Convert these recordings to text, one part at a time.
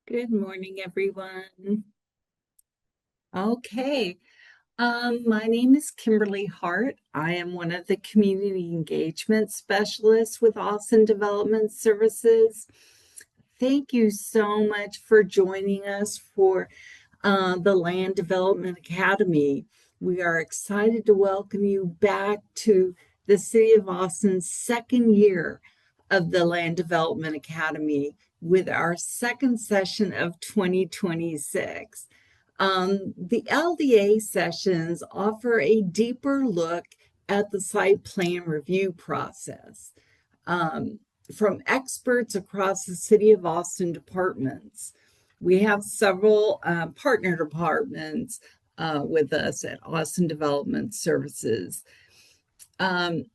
Good morning, everyone. Okay, my name is Kimberly Hart. I am one of the community engagement specialists with Austin Development Services. Thank you so much for joining us for the Land Development Academy. We are excited to welcome you back to the City of Austin's second year of the Land Development Academy with our second session of 2026. The LDA sessions offer a deeper look at the site plan review process um, from experts across the City of Austin departments. We have several partner departments with us at Austin Development Services, um,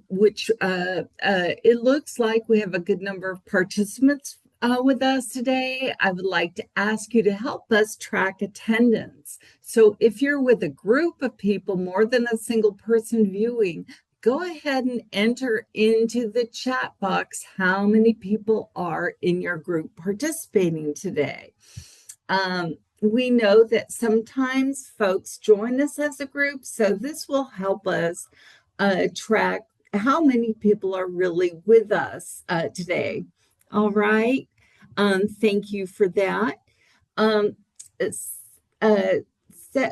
which it looks like we have a good number of participants with us today. I would like to ask you to help us track attendance. So if you're with a group of people, more than a single person viewing, go ahead and enter into the chat box how many people are in your group participating today. We know that sometimes folks join us as a group, so this will help us track how many people are really with us today. All right. Thank you for that. Um, uh,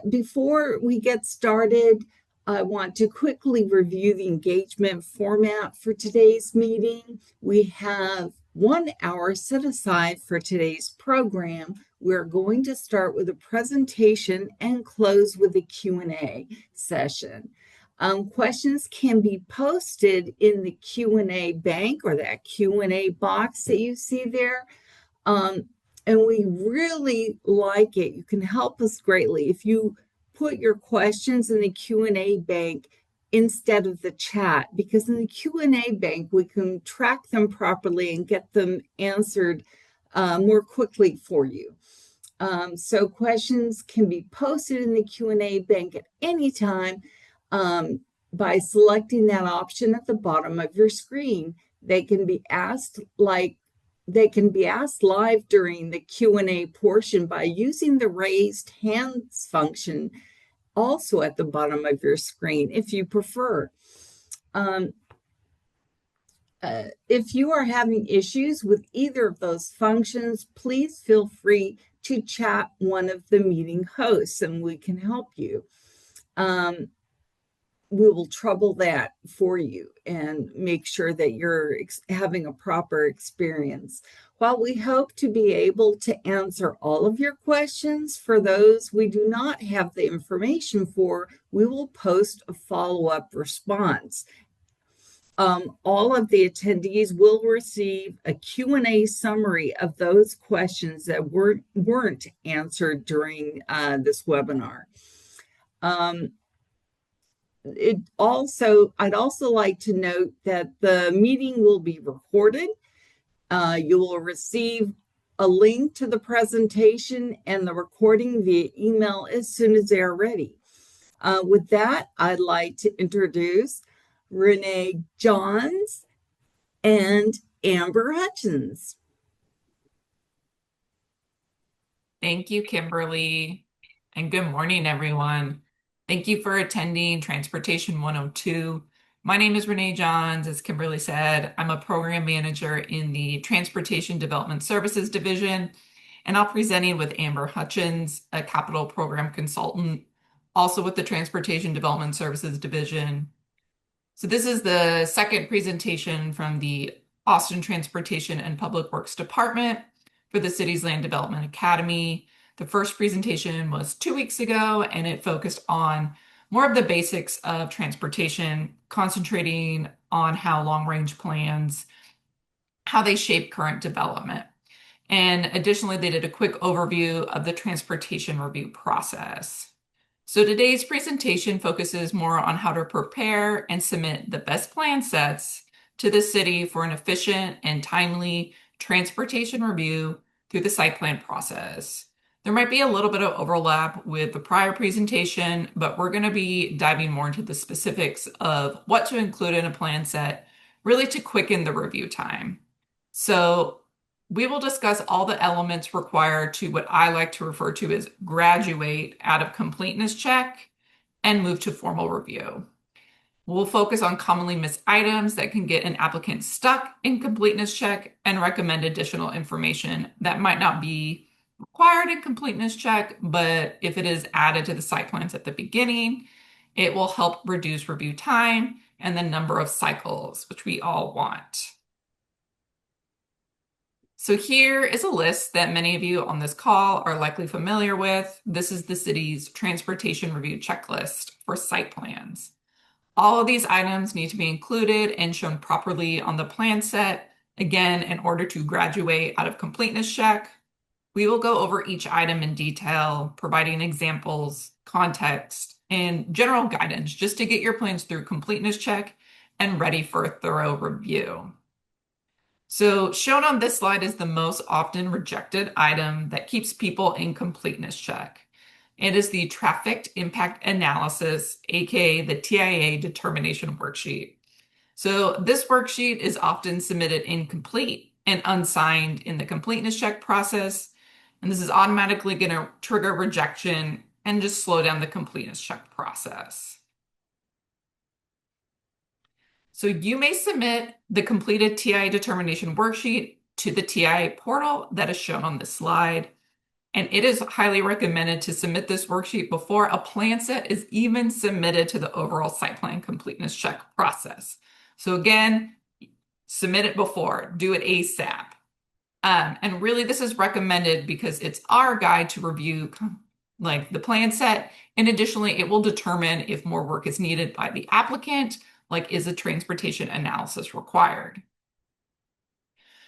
Before we get started, I want to quickly review the engagement format for today's meeting. We have 1 hour set aside for today's program. We're going to start with a presentation and close with a Q&A session. Questions can be posted in the Q&A bank or that Q&A box that you see there. And we really like it. You can help us greatly if you put your questions in the Q&A bank instead of the chat, because in the Q&A bank, we can track them properly and get them answered more quickly for you. So questions can be posted in the Q&A bank at any time by selecting that option at the bottom of your screen. They can be asked live during the Q&A portion by using the raised hands function also at the bottom of your screen if you prefer. If you are having issues with either of those functions, please feel free to chat one of the meeting hosts and we can help you. We will trouble that for you and make sure that you're having a proper experience. While we hope to be able to answer all of your questions, for those we do not have the information for, we will post a follow-up response. All of the attendees will receive a Q&A summary of those questions that weren't answered during this webinar. I'd also like to note that the meeting will be recorded. You will receive a link to the presentation and the recording via email as soon as they are ready. With that, I'd like to introduce Renee Johns and Amber Hutchins. Thank you, Kimberly, and good morning, everyone. Thank you for attending Transportation 102. My name is Renee Johns. As Kimberly said, I'm a program manager in the Transportation Development Services Division, and I'll be presenting with Amber Hutchins, a capital program consultant, also with the Transportation Development Services Division. So this is the second presentation from the Austin Transportation and Public Works Department for the city's Land Development Academy. The first presentation was 2 weeks ago, and it focused on more of the basics of transportation, concentrating on how long-range plans, how they shape current development. And additionally, they did a quick overview of the transportation review process. So today's presentation focuses more on how to prepare and submit the best plan sets to the city for an efficient and timely transportation review through the site plan process. There might be a little bit of overlap with the prior presentation, but we're going to be diving more into the specifics of what to include in a plan set, really to quicken the review time. So we will discuss all the elements required to what I like to refer to as graduate out of completeness check and move to formal review. We'll focus on commonly missed items that can get an applicant stuck in completeness check and recommend additional information that might not be required in completeness check, but if it is added to the site plans at the beginning, it will help reduce review time and the number of cycles, which we all want. So here is a list that many of you on this call are likely familiar with. This is the city's transportation review checklist for site plans. All of these items need to be included and shown properly on the plan set. Again, in order to graduate out of completeness check, we will go over each item in detail, providing examples, context, and general guidance just to get your plans through completeness check and ready for a thorough review. So shown on this slide is the most often rejected item that keeps people in completeness check. It is the traffic impact analysis, aka the TIA determination worksheet. So this worksheet is often submitted incomplete and unsigned in the completeness check process. And this is automatically going to trigger rejection and just slow down the completeness check process. So you may submit the completed TIA determination worksheet to the TIA portal that is shown on this slide. And it is highly recommended to submit this worksheet before a plan set is even submitted to the overall site plan completeness check process. So again, submit it before, do it ASAP. And really this is recommended because it's our guide to review like the plan set. And additionally, it will determine if more work is needed by the applicant, like is a transportation analysis required.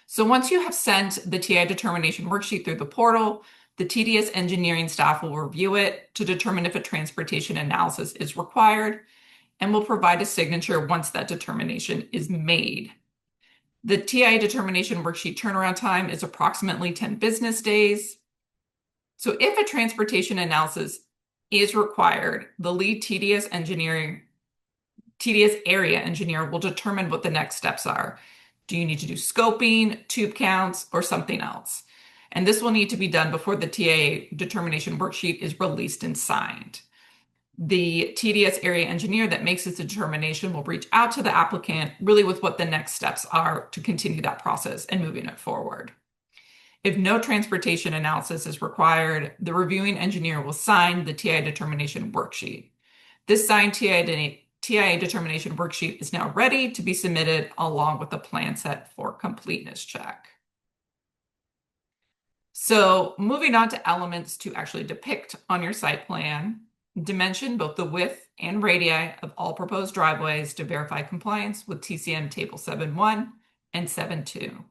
So once you have sent the TI determination worksheet through the portal, the TDS engineering staff will review it to determine if a transportation analysis is required and will provide a signature once that determination is made. The TI determination worksheet turnaround time is approximately 10 business days. So if a transportation analysis is required, the lead TDS area engineer will determine what the next steps are. Do you need to do scoping, tube counts, or something else? And this will need to be done before the TA determination worksheet is released and signed. The TDS area engineer that makes this determination will reach out to the applicant really with what the next steps are to continue that process and moving it forward. If no transportation analysis is required, the reviewing engineer will sign the TI determination worksheet. This signed TIA determination worksheet is now ready to be submitted along with the plan set for completeness check. So moving on to elements to actually depict on your site plan, dimension both the width and radii of all proposed driveways to verify compliance with TCM Table 7.1 and 7.2.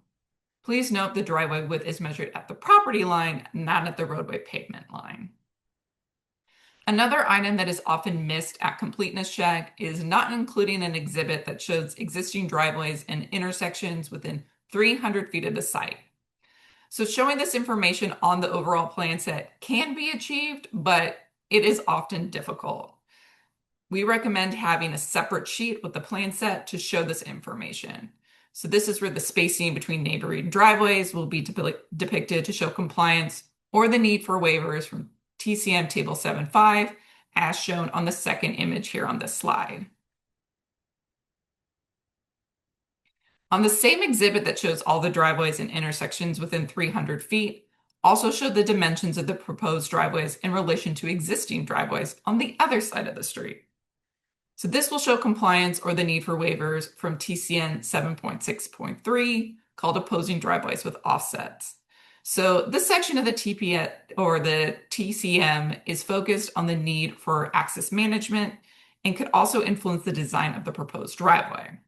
Please note the driveway width is measured at the property line, not at the roadway pavement line. Another item that is often missed at completeness check is not including an exhibit that shows existing driveways and intersections within 300 feet of the site. So showing this information on the overall plan set can be achieved, but it is often difficult. We recommend having a separate sheet with the plan set to show this information. So this is where the spacing between neighboring driveways will be depicted to show compliance or the need for waivers from TCM Table 7.5, as shown on the second image here on this slide. On the same exhibit that shows all the driveways and intersections within 300 feet, also show the dimensions of the proposed driveways in relation to existing driveways on the other side of the street. So this will show compliance or the need for waivers from TCN 7.6.3 called opposing driveways with offsets. So this section of the TPS or the TCM is focused on the need for access management and could also influence the design of the proposed driveway.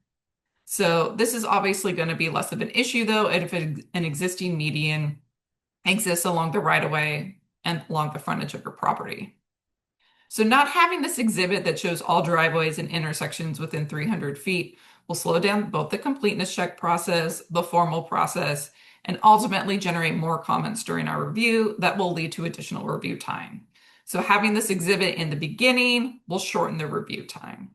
So this is obviously going to be less of an issue though if an existing median exists along the right-of-way and along the frontage of your property. So not having this exhibit that shows all driveways and intersections within 300 feet will slow down both the completeness check process, the formal process, and ultimately generate more comments during our review that will lead to additional review time. So having this exhibit in the beginning will shorten the review time.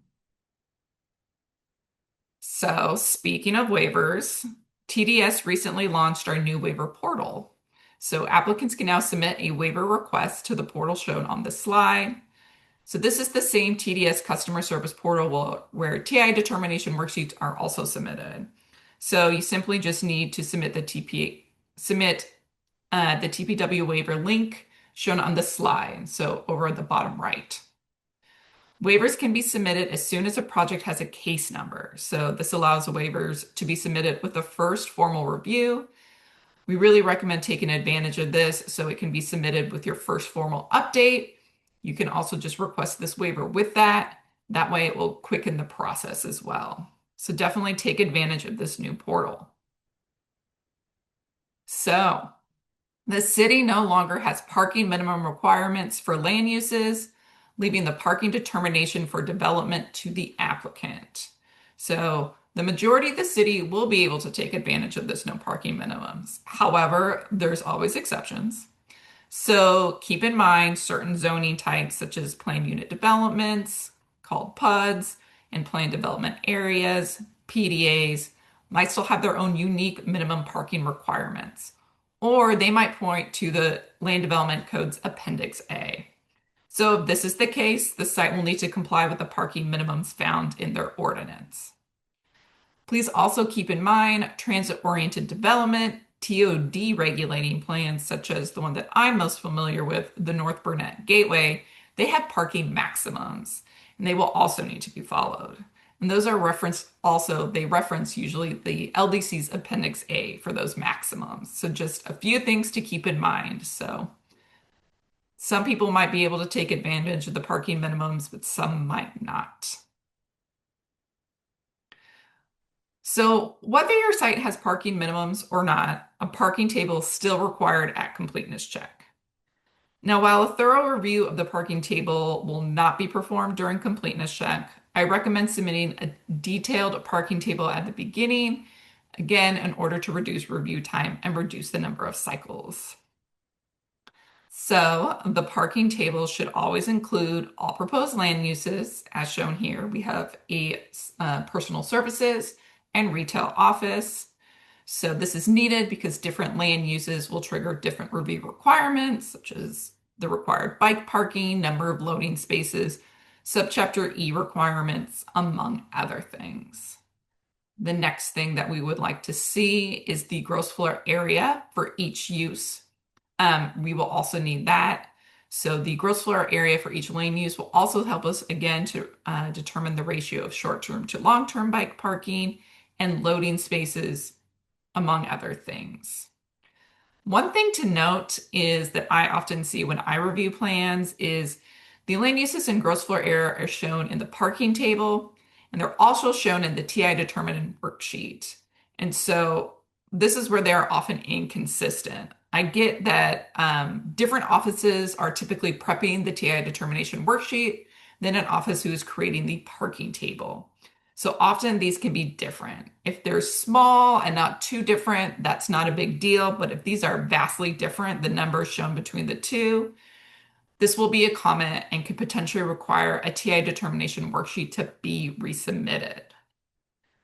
So speaking of waivers, TDS recently launched our new waiver portal. So applicants can now submit a waiver request to the portal shown on the slide. So this is the same TDS customer service portal where TI determination worksheets are also submitted. So you simply just need to submit the TPW waiver link shown on the slide, so over at the bottom right. Waivers can be submitted as soon as a project has a case number. So this allows waivers to be submitted with the first formal review. We really recommend taking advantage of this so it can be submitted with your first formal update. You can also just request this waiver with that. That way it will quicken the process as well. So definitely take advantage of this new portal. So the city no longer has parking minimum requirements for land uses, leaving the parking determination for development to the applicant. So the majority of the city will be able to take advantage of this no parking minimums. However, there's always exceptions. So keep in mind certain zoning types such as planned unit developments, called PUDs, and planned development areas, PDAs, might still have their own unique minimum parking requirements. Or they might point to the Land Development Code's Appendix A. So if this is the case, the site will need to comply with the parking minimums found in their ordinance. Please also keep in mind transit-oriented development, TOD regulating plans, such as the one that I'm most familiar with, the North Burnett Gateway, they have parking maximums, and they will also need to be followed. And those are referenced also, they reference usually the LDC's Appendix A for those maximums. So just a few things to keep in mind. So some people might be able to take advantage of the parking minimums, but some might not. So whether your site has parking minimums or not, a parking table is still required at completeness check. Now, while a thorough review of the parking table will not be performed during completeness check, I recommend submitting a detailed parking table at the beginning, again, in order to reduce review time and reduce the number of cycles. So the parking table should always include all proposed land uses, as shown here. We have a personal services and retail office. So this is needed because different land uses will trigger different review requirements, such as the required bike parking, number of loading spaces, subchapter E requirements, among other things. The next thing that we would like to see is the gross floor area for each use. We will also need that. So the gross floor area for each lane use will also help us again to determine the ratio of short-term to long-term bike parking and loading spaces, among other things. One thing to note is that I often see when I review plans is the land uses and gross floor area are shown in the parking table, and they're also shown in the TI determinant worksheet. And so this is where they're often inconsistent. I get that different offices are typically prepping the TI determination worksheet than an office who is creating the parking table. So often these can be different. If they're small and not too different, that's not a big deal. But if these are vastly different, the numbers shown between the two, this will be a comment and could potentially require a TI determination worksheet to be resubmitted.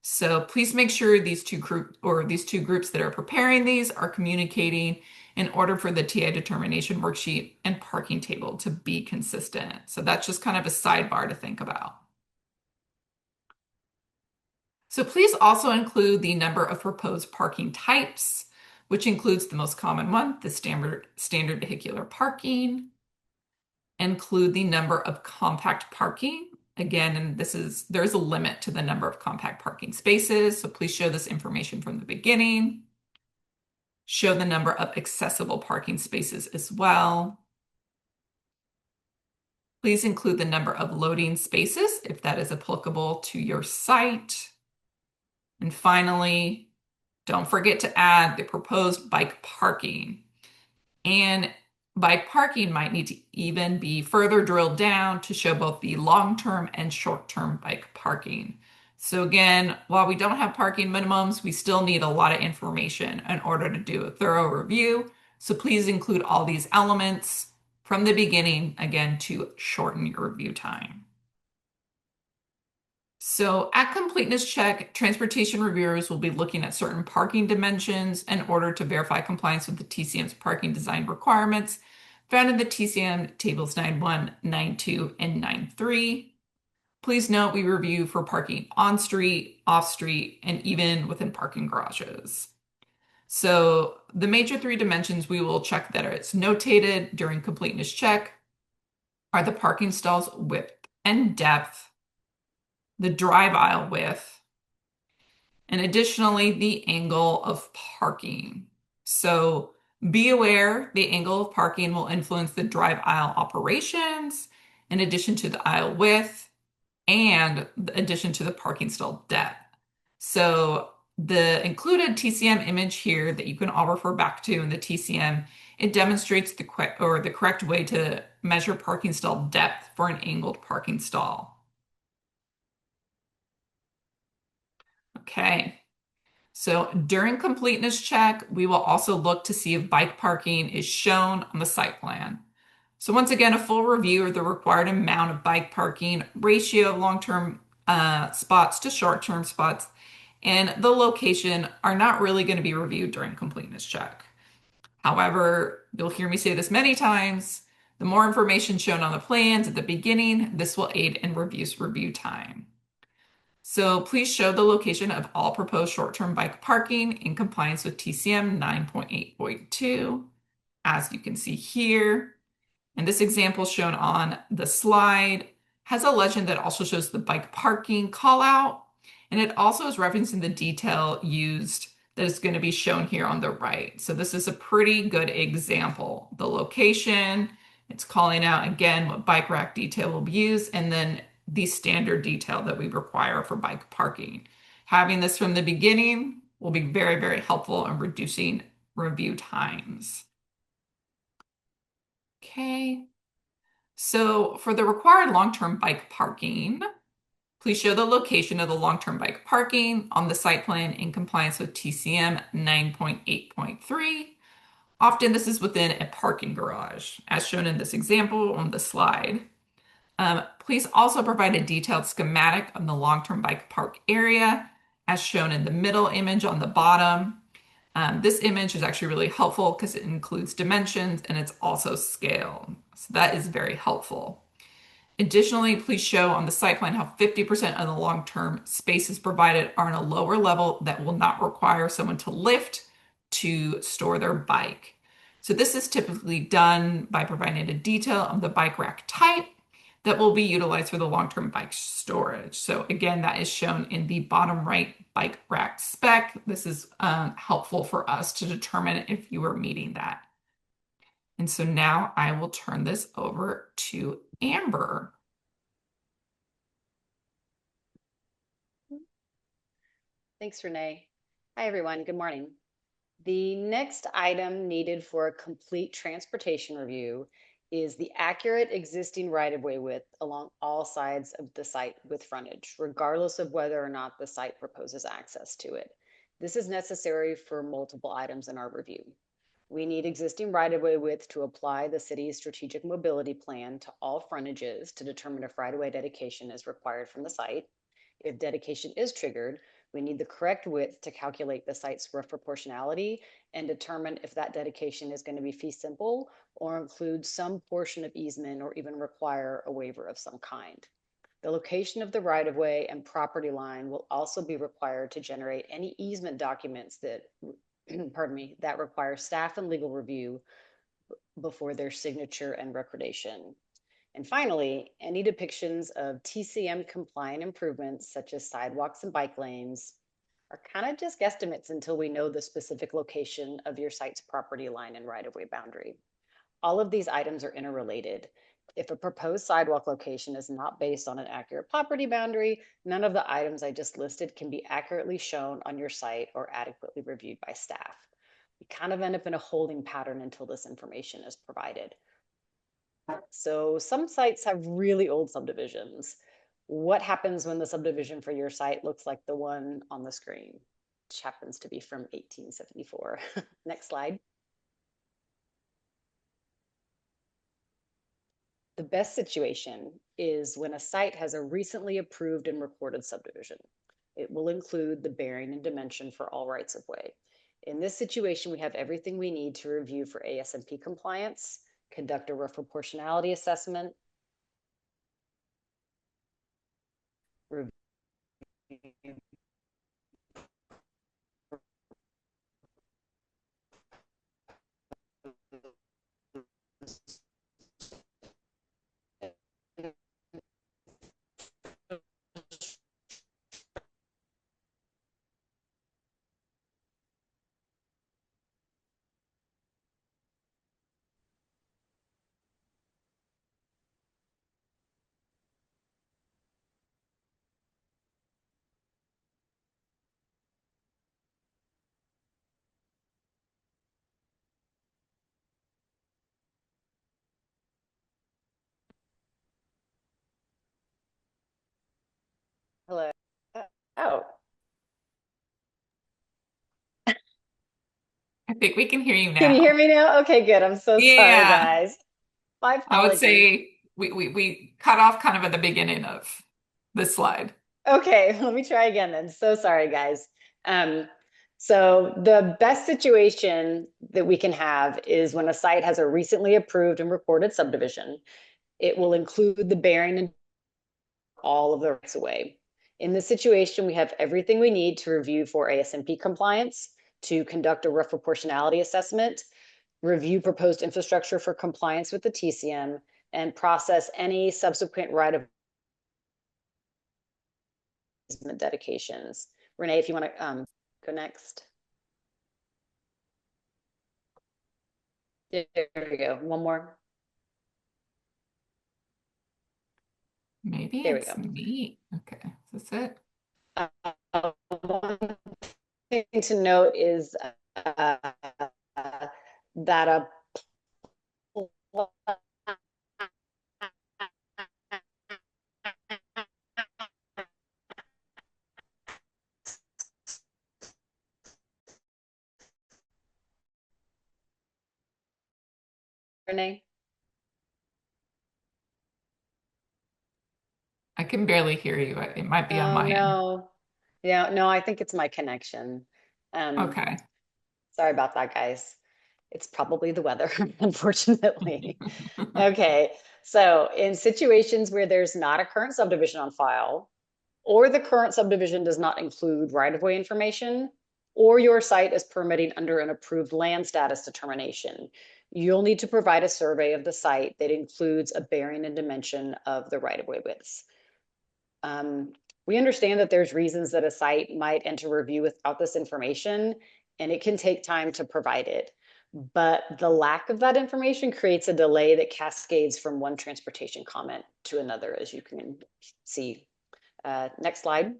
So please make sure these two groups that are preparing these are communicating in order for the TI determination worksheet and parking table to be consistent. So that's just kind of a sidebar to think about. So please also include the number of proposed parking types, which includes the most common one, the standard vehicular parking. Include the number of compact parking. Again, and there is a limit to the number of compact parking spaces, so please show this information from the beginning. Show the number of accessible parking spaces as well. Please include the number of loading spaces if that is applicable to your site. And finally, don't forget to add the proposed bike parking. And bike parking might need to even be further drilled down to show both the long-term and short-term bike parking. So again, while we don't have parking minimums, we still need a lot of information in order to do a thorough review. So please include all these elements from the beginning, again, to shorten your review time. So at completeness check, transportation reviewers will be looking at certain parking dimensions in order to verify compliance with the TCM's parking design requirements found in the TCM tables 9.1, 9.2, and 9.3. Please note we review for parking on street, off street, and even within parking garages. So the major three dimensions we will check that it's notated during completeness check are the parking stalls width and depth, the drive aisle width, and additionally the angle of parking. So be aware the angle of parking will influence the drive aisle operations in addition to the aisle width and the addition to the parking stall depth. So the included TCM image here that you can all refer back to in the TCM, it demonstrates the correct way to measure parking stall depth for an angled parking stall. Okay, so during completeness check, we will also look to see if bike parking is shown on the site plan. So once again, a full review of the required amount of bike parking, ratio of long-term spots to short-term spots, and the location are not really going to be reviewed during completeness check. However, you'll hear me say this many times, the more information shown on the plans at the beginning, this will aid in review time. So please show the location of all proposed short-term bike parking in compliance with TCM 9.8.2. As you can see here, and this example shown on the slide has a legend that also shows the bike parking call out, and it also is referencing the detail used that is going to be shown here on the right. So this is a pretty good example. The location, it's calling out again what bike rack detail will be used, and then the standard detail that we require for bike parking. Having this from the beginning will be very, very helpful in reducing review times. Okay, so for the required long-term bike parking, please show the location of the long-term bike parking on the site plan in compliance with TCM 9.8.3. Often this is within a parking garage, as shown in this example on the slide. Please also provide a detailed schematic of the long-term bike park area, as shown in the middle image on the bottom. This image is actually really helpful because it includes dimensions and it's also scale. So that is very helpful. Additionally, please show on the site plan how 50% of the long-term spaces provided are on a lower level that will not require someone to lift to store their bike. So this is typically done by providing a detail of the bike rack type that will be utilized for the long-term bike storage. So again, that is shown in the bottom right bike rack spec. This is helpful for us to determine if you are meeting that. And so now I will turn this over to Amber. Thanks, Renee. Hi, everyone. Good morning. The next item needed for a complete transportation review is the accurate existing right-of-way width along all sides of the site with frontage, regardless of whether or not the site proposes access to it. This is necessary for multiple items in our review. We need existing right-of-way width to apply the city's strategic mobility plan to all frontages to determine if right-of-way dedication is required from the site. If dedication is triggered, we need the correct width to calculate the site's roof proportionality and determine if that dedication is going to be fee simple or include some portion of easement or even require a waiver of some kind. The location of the right-of-way and property line will also be required to generate any easement documents that, pardon me, that require staff and legal review before their signature and recordation. And finally, any depictions of TCM compliant improvements such as sidewalks and bike lanes are kind of just guesstimates until we know the specific location of your site's property line and right-of-way boundary. All of these items are interrelated. If a proposed sidewalk location is not based on an accurate property boundary, none of the items I just listed can be accurately shown on your site or adequately reviewed by staff. We kind of end up in a holding pattern until this information is provided. So some sites have really old subdivisions. What happens when the subdivision for your site looks like the one on the screen, which happens to be from 1874? Next slide. The best situation is when a site has a recently approved and recorded subdivision. It will include the bearing and dimension for all rights of way. In this situation, we have everything we need to review for ASMP compliance, conduct a rough proportionality assessment, review hello. Oh, I think we can hear you can you hear now. me now? Okay, good. I'm so sorry, Yeah, guys. My I would apologies. say we cut off kind of at the beginning of this slide. Okay, let me try again then. So sorry, guys. Um, so the best situation that we can have is when a site has a recently approved and recorded subdivision. It will include the bearing and all of the rights of way. In this situation, we have everything we need to review for ASMP compliance, to conduct a rough proportionality assessment, review proposed infrastructure for compliance with the TCM, and process any subsequent right of dedications. Renee, if you want to go next. There we go. One more. Maybe There we it's go. me. Okay, is this it? One thing to note is uh, that a Renee? I can barely hear you. It might be on Oh my end. no. Yeah, no, I think it's my connection. Um, Okay. sorry about that, guys. It's probably the weather, unfortunately. Okay, so in situations where there's not a current subdivision on file, or the current subdivision does not include right-of-way information, or your site is permitting under an approved land status determination, you'll need to provide a survey of the site that includes a bearing and dimension of the right-of-way widths. We understand that there's reasons that a site might enter review without this information, and it can take time to provide it. But the lack of that information creates a delay that cascades from one transportation comment to another, as you can see. Next slide.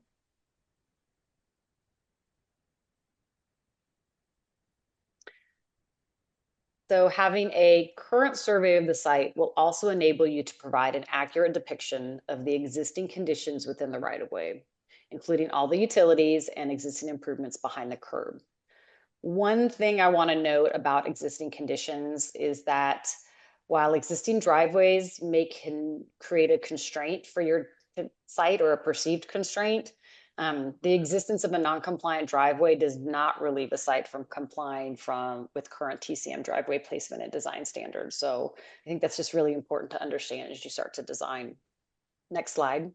So having a current survey of the site will also enable you to provide an accurate depiction of the existing conditions within the right-of-way, including all the utilities and existing improvements behind the curb. One thing I want to note about existing conditions is that while existing driveways can create a constraint for your site or a perceived constraint, the existence of a non-compliant driveway does not relieve a site from complying with current TCM driveway placement and design standards. So I think that's just really important to understand as you start to design. Next slide.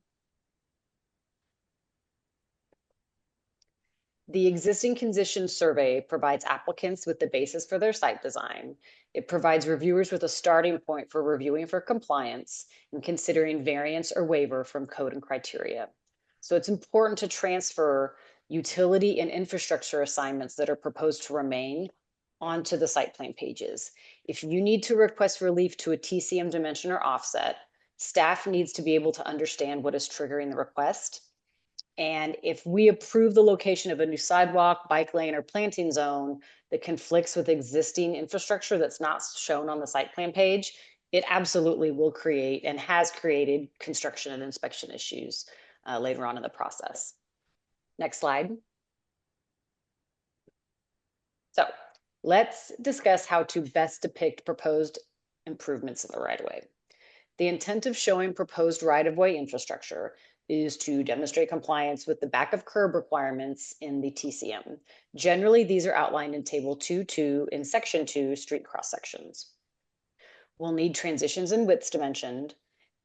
The existing conditions survey provides applicants with the basis for their site design. It provides reviewers with a starting point for reviewing for compliance and considering variance or waiver from code and criteria. So it's important to transfer utility and infrastructure assignments that are proposed to remain onto the site plan pages. If you need to request relief to a TCM dimension or offset, staff needs to be able to understand what is triggering the request. And if we approve the location of a new sidewalk, bike lane, or planting zone that conflicts with existing infrastructure that's not shown on the site plan page, it absolutely will create and has created construction and inspection issues later on in the process. Next slide. So let's discuss how to best depict proposed improvements in the right of way. The intent of showing proposed right-of-way infrastructure is to demonstrate compliance with the back of curb requirements in the TCM. Generally, these are outlined in Table 2.2 in Section 2, street cross sections. We'll need transitions and widths dimensioned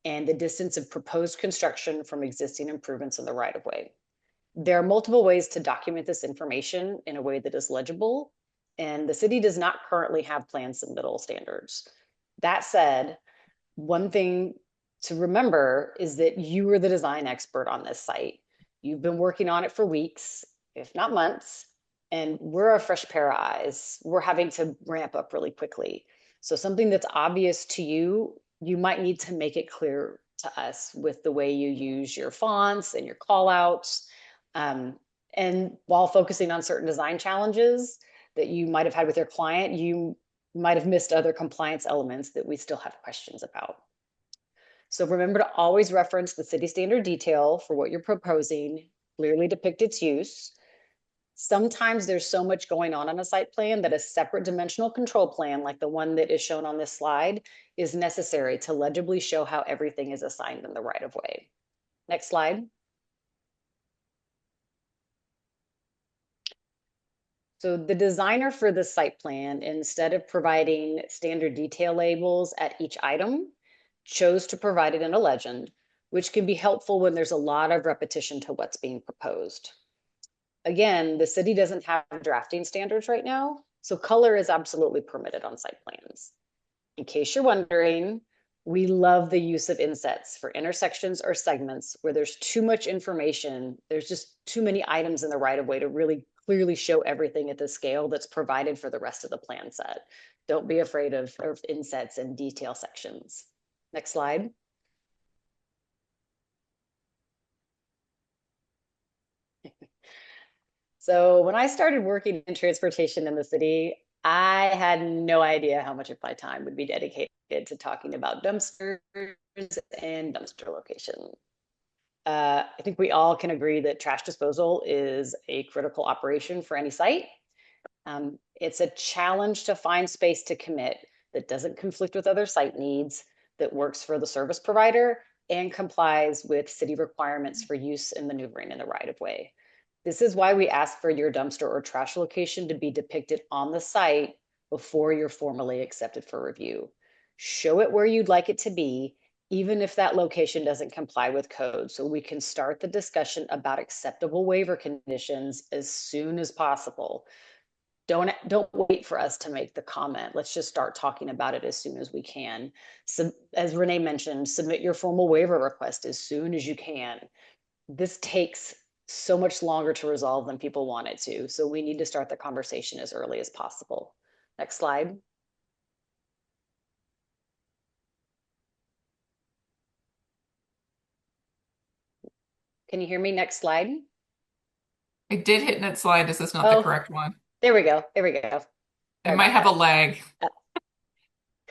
and the distance of proposed construction from existing improvements in the right-of-way. There are multiple ways to document this information in a way that is legible, and the city does not currently have plan submittal standards. That said, one thing to remember is that you are the design expert on this site. You've been working on it for weeks, if not months, and we're a fresh pair of eyes. We're having to ramp up really quickly. So something that's obvious to you, you might need to make it clear to us with the way you use your fonts and your call outs. And while focusing on certain design challenges that you might have had with your client, you might have missed other compliance elements that we still have questions about. So remember to always reference the city standard detail for what you're proposing, clearly depict its use. Sometimes there's so much going on a site plan that a separate dimensional control plan, like the one that is shown on this slide, is necessary to legibly show how everything is assigned in the right of way. Next slide. So the designer for the site plan, instead of providing standard detail labels at each item, chose to provide it in a legend, which can be helpful when there's a lot of repetition to what's being proposed. Again, the city doesn't have drafting standards right now, so color is absolutely permitted on site plans. In case you're wondering, we love the use of insets for intersections or segments where there's too much information. There's just too many items in the right of way to really clearly show everything at the scale that's provided for the rest of the plan set. Don't be afraid of insets and detail sections. Next slide. So when I started working in transportation in the city, I had no idea how much of my time would be dedicated to talking about dumpsters and dumpster location. I think we all can agree that trash disposal is a critical operation for any site. It's a challenge to find space to commit that doesn't conflict with other site needs, that works for the service provider, and complies with city requirements for use and maneuvering in the right of way. This is why we ask for your dumpster or trash location to be depicted on the site before you're formally accepted for review. Show it where you'd like it to be, even if that location doesn't comply with code, so we can start the discussion about acceptable waiver conditions as soon as possible. Don't wait for us to make the comment. Let's just start talking about it as soon as we can. So, as Renee mentioned, submit your formal waiver request as soon as you can. This takes so much longer to resolve than people want it to. So we need to start the conversation as early as possible. Next slide. Can you hear me? Next slide. I did hit next slide. This is not the Oh, correct one. there we go. There we go. It Sorry might about have a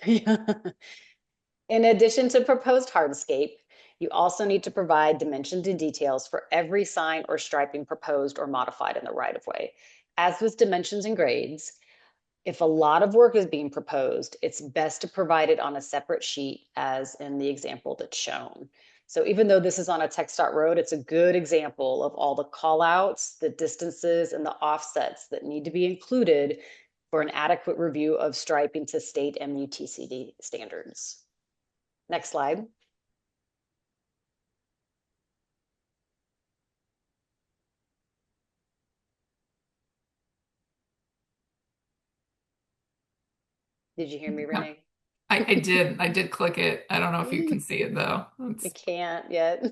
that. lag. In addition to proposed hardscape, you also need to provide dimensions and details for every sign or striping proposed or modified in the right of way. As with dimensions and grades, if a lot of work is being proposed, it's best to provide it on a separate sheet as in the example that's shown. So even though this is on a TxDOT road, it's a good example of all the call outs, the distances, and the offsets that need to be included for an adequate review of striping to state MUTCD standards. Next slide. Did you hear me, No, Renee? I did click it. I don't know if you can I see it though. can't yet.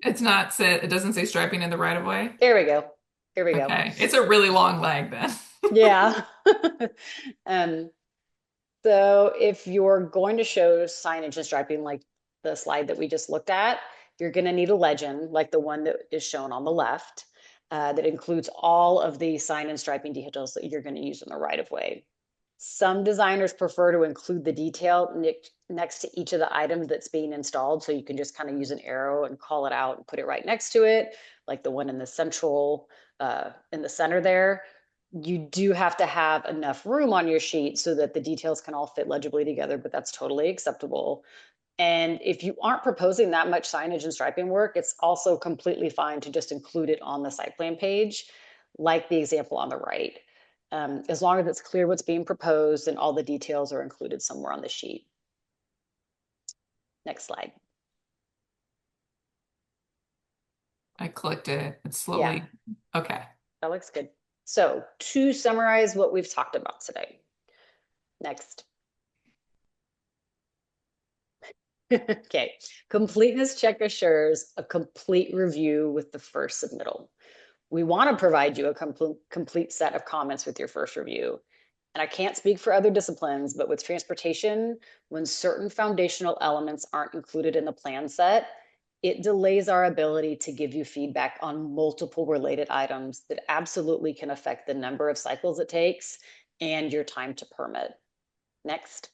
It's not set. It doesn't say striping in the right of way. There we go. Here we go. Okay. It's a really long lag then. Yeah. um, So if you're going to show signage and striping like the slide that we just looked at, you're going to need a legend like the one that is shown on the left that includes all of the sign and striping details that you're going to use in the right of way. Some designers prefer to include the detail next to each of the items that's being installed. So you can just kind of use an arrow and call it out and put it right next to it, like the one in the central, in the center there. You do have to have enough room on your sheet so that the details can all fit legibly together, but that's totally acceptable. And if you aren't proposing that much signage and striping work, it's also completely fine to just include it on the site plan page, like the example on the right. As long as it's clear what's being proposed and all the details are included somewhere on the sheet. Next slide. I clicked it. It's Yeah, slowly. Okay. that looks good. So to summarize what we've talked about today. Next. Okay, completeness check assures a complete review with the first submittal. We want to provide you a complete set of comments with your first review. And I can't speak for other disciplines, but with transportation, when certain foundational elements aren't included in the plan set, it delays our ability to give you feedback on multiple related items that absolutely can affect the number of cycles it takes and your time to permit. Next.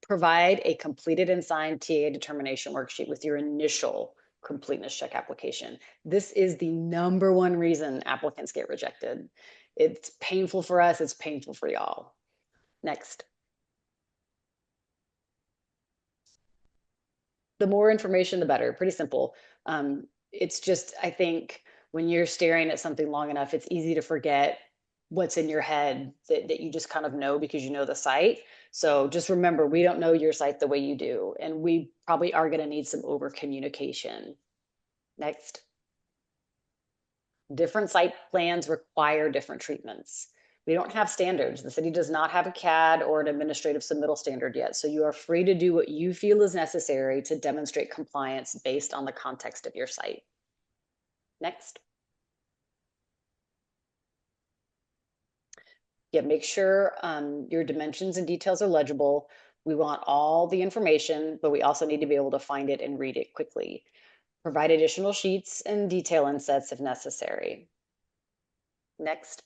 Provide a completed and signed TA determination worksheet with your initial completeness check application. This is the #1 reason applicants get rejected. It's painful for us, it's painful for y'all. Next. The more information, the better. Pretty simple. It's just, I think when you're staring at something long enough, it's easy to forget what's in your head that you just kind of know because you know the site. So just remember, we don't know your site the way you do, and we probably are going to need some over communication. Next. Different site plans require different treatments. We don't have standards. The city does not have a CAD or an administrative submittal standard yet. So you are free to do what you feel is necessary to demonstrate compliance based on the context of your site. Next. Yeah, make sure your dimensions and details are legible. We want all the information, but we also need to be able to find it and read it quickly. Provide additional sheets and detail insets if necessary. Next.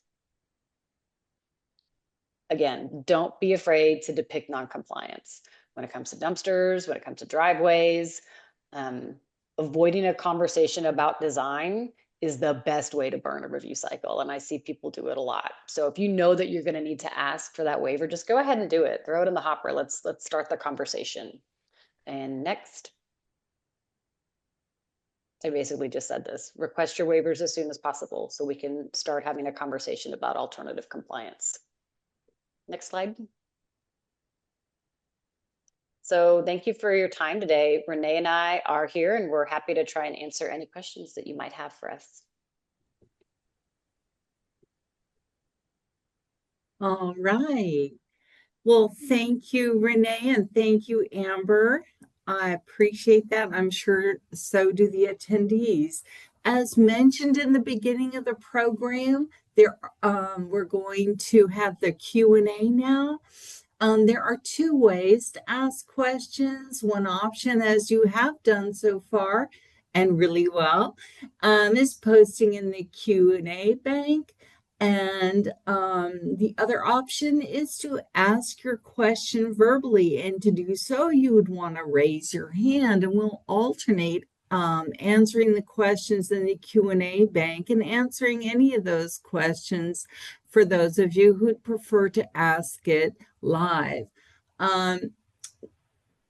Again, don't be afraid to depict noncompliance when it comes to dumpsters, when it comes to driveways. Avoiding a conversation about design is the best way to burn a review cycle. And I see people do it a lot. So if you know that you're going to need to ask for that waiver, just go ahead and do it. Throw it in the hopper. Let's start the conversation. And next. I basically just said this. Request your waivers as soon as possible so we can start having a conversation about alternative compliance. Next slide. So thank you for your time today. Renee and I are here and we're happy to try and answer any questions that you might have for us. All right. Well, thank you, Renee, and thank you, Amber. I appreciate that. I'm sure so do the attendees. As mentioned in the beginning of the program, we're going to have the Q&A now. There are two ways to ask questions. One option, as you have done so far, and really well, is posting in the Q&A bank. And the other option is to ask your question verbally. And to do so, you would want to raise your hand, and we'll alternate answering the questions in the Q&A bank and answering any of those questions for those of you who'd prefer to ask it live.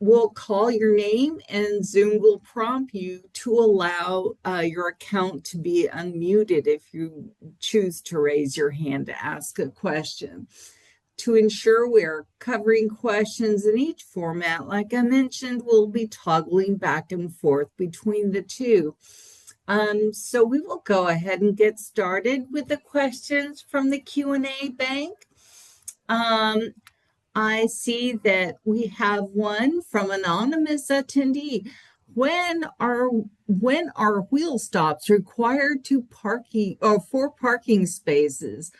We'll call your name and Zoom will prompt you to allow your account to be unmuted if you choose to raise your hand to ask a question. To ensure we're covering questions in each format, like I mentioned, we'll be toggling back and forth between the two. So we will go ahead and get started with the questions from the Q&A bank. I see that we have one from anonymous attendee. When are wheel stops required for parking spaces?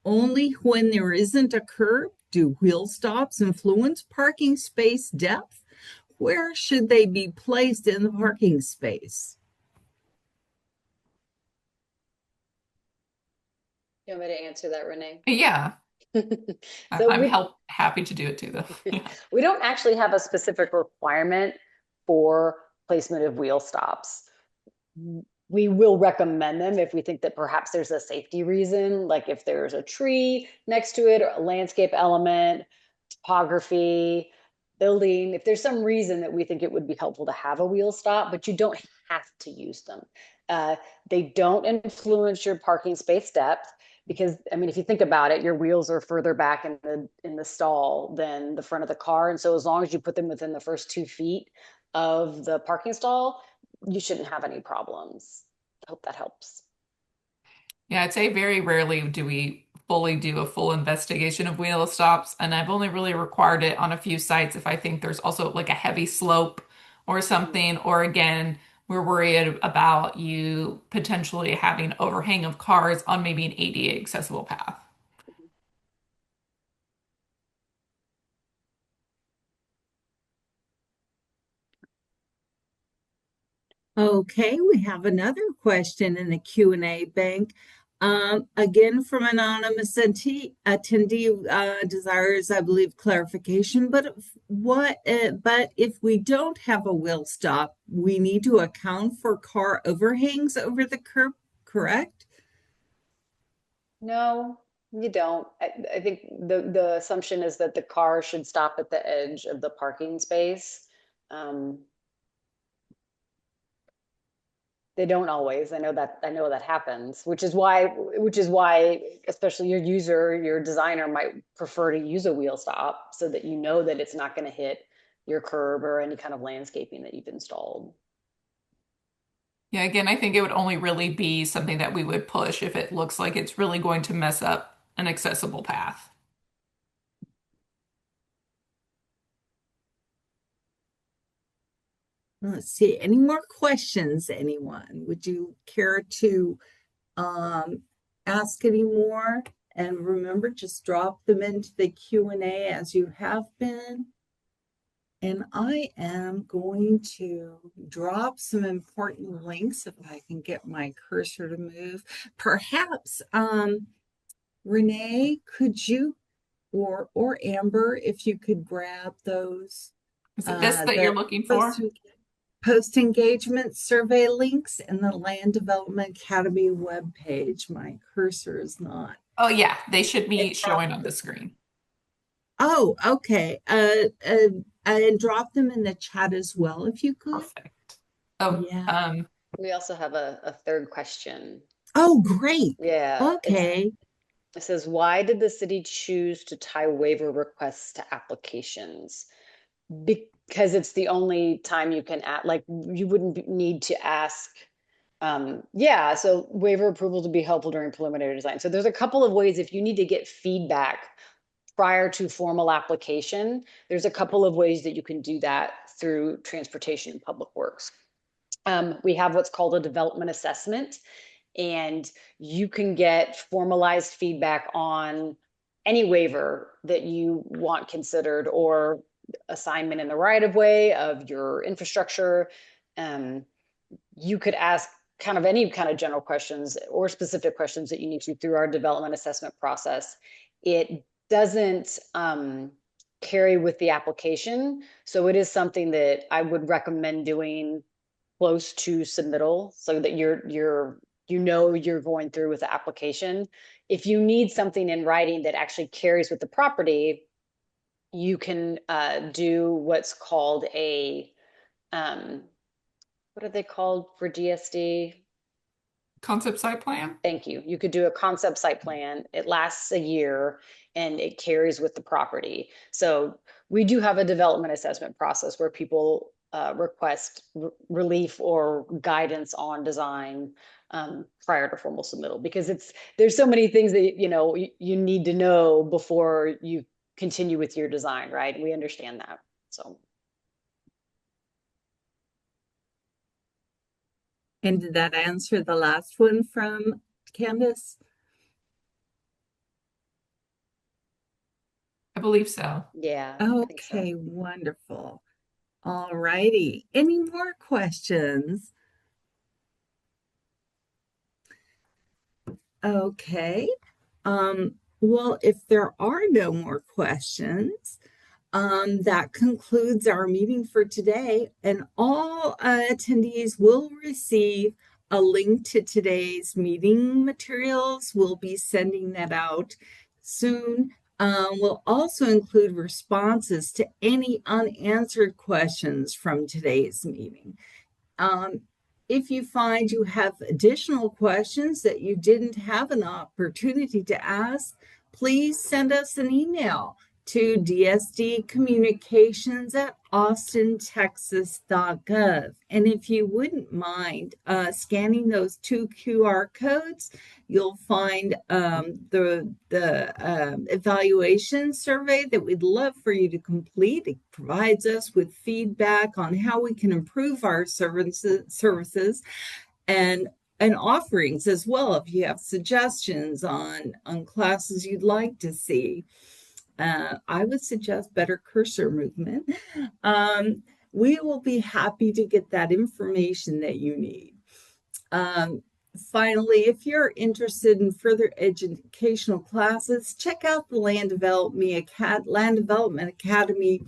Only when there isn't a curb do wheel stops influence parking space depth? Where should they be placed in the parking space? You want me to answer that, Renee? Yeah, So I'm happy to do it too, though. Yeah. we don't actually have a specific requirement for placement of wheel stops. We will recommend them if we think that perhaps there's a safety reason, like if there's a tree next to it or a landscape element, topography. building, if there's some reason that we think it would be helpful to have a wheel stop, but you don't have to use them. Uh, they don't influence your parking space depth because, I mean, if you think about it, your wheels are further back in the stall than the front of the car. And so as long as you put them within the first 2 feet of the parking stall, you shouldn't have any problems. I hope that helps. Yeah, I'd say very rarely do we fully do a full investigation of wheel stops, and I've only really required it on a few sites if I think there's also like a heavy slope or Mhm. something, or again, we're worried about you potentially having overhang of cars on maybe an ADA accessible path. Okay, we have another question in the Q&A bank. Again, from anonymous attendee desires, I believe, clarification. But if we don't have a wheel stop, we need to account for car overhangs over the curb, correct? No, you don't. I think the assumption is that the car should stop at the edge of the parking space. Um, they don't always. I know that happens, which is why especially your user, your designer might prefer to use a wheel stop so that you know that it's not going to hit your curb or any kind of landscaping that you've installed. Yeah, again, I think it would only really be something that we would push if it looks like it's really going to mess up an accessible path. Let's see. Any more questions, anyone? Would you care to um, ask any more? And remember, just drop them into the Q&A as you have been. And I am going to drop some important links if I can get my cursor to move. Perhaps, Renee, could you or Amber, if you could grab those Is it this that you're the looking post, for? post engagement survey links in the Land Development Academy webpage. My cursor is not. Oh, yeah, they should be showing on the screen. Oh, okay. And drop them in the chat as well, if you could. Perfect. Oh, Yeah. We also have a third question. Oh, great. Yeah, Okay. it says, why did the city choose to tie waiver requests to applications? Because it's the only time you can add, like, you wouldn't need to ask. Yeah, so waiver approval to be helpful during preliminary design. So there's a couple of ways if you need to get feedback prior to formal application, there's a couple of ways that you can do that through transportation and public works. We have what's called a development assessment, and you can get formalized feedback on any waiver that you want considered or assignment in the right of way of your infrastructure. Um, you could ask kind of any kind of general questions or specific questions that you need to through our development assessment process. It doesn't carry with the application. So it is something that I would recommend doing close to submittal so that you know you're going through with the application. If you need something in writing that actually carries with the property, you can do what's called a what are they called for DSD? Concept site plan? Thank you. You could do a concept site plan. It lasts a year and it carries with the property. So we do have a development assessment process where people request relief or guidance on design prior to formal submittal because there's so many things that you need to know before you continue with your design, right? We understand that. So And did that answer the last one from Candace? I believe so. yeah, I think so. Okay, wonderful. All righty. Any more questions? Okay. Well, if there are no more questions, that concludes our meeting for today, and all attendees will receive a link to today's meeting materials. We'll be sending that out soon. We'll also include responses to any unanswered questions from today's meeting. Um, if you find you have additional questions that you didn't have an opportunity to ask, please send us an email to dsdcommunications at austintexas.gov. And if you wouldn't mind scanning those two QR codes, you'll find the evaluation survey that we'd love for you to complete. It provides us with feedback on how we can improve our services and offerings as well. If you have suggestions on classes you'd like to see, I would suggest better cursor movement. We will be happy to get that information that you need. Um, Finally, if you're interested in further educational classes, check out the Land Development Academy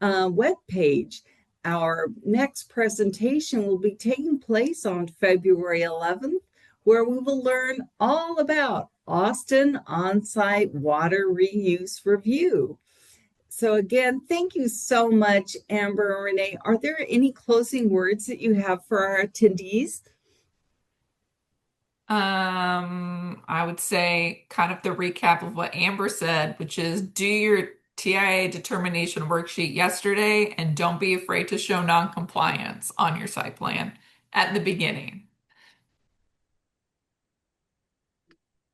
webpage. Our next presentation will be taking place on February 11th, where we will learn all about Austin On-Site Water Reuse Review. So again, thank you so much, Amber and Renee. Are there any closing words that you have for our attendees? I would say kind of the recap of what Amber said, which is do your TIA determination worksheet yesterday and don't be afraid to show non-compliance on your site plan at the beginning.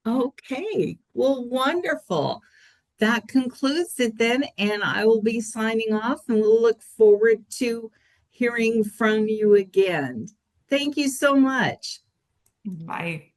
Okay, well, wonderful. That concludes it then, and I will be signing off, and we'll look forward to hearing from you again. Thank you so much. Bye.